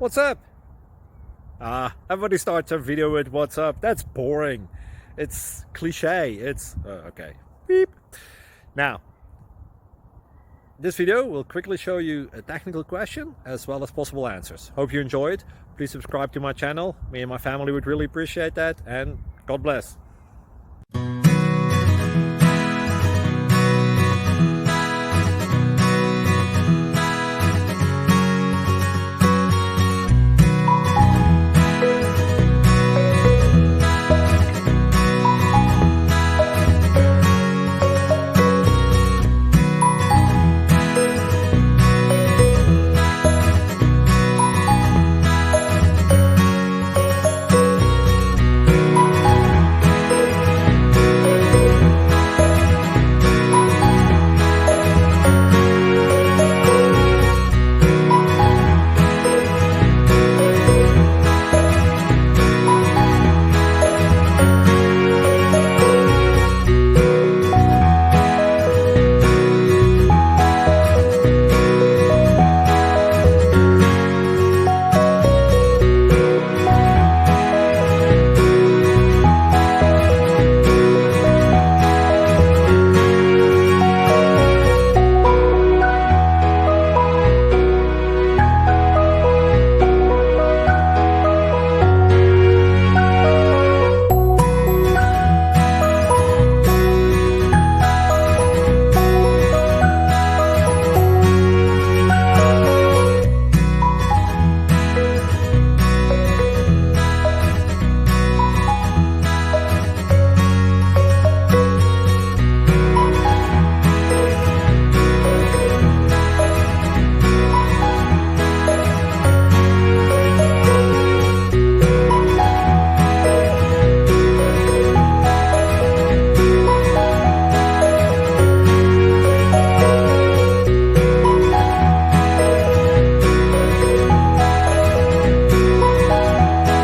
What's up? Everybody starts a video with what's up. That's boring. It's cliche. It's okay. Beep. Now, this video will quickly show you a technical question as well as possible answers. Hope you enjoy it. Please subscribe to my channel. Me and my family would really appreciate that, and God bless.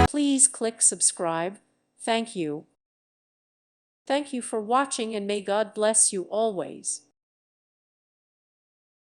Please click subscribe. Thank you. Thank you for watching, and may God bless you always.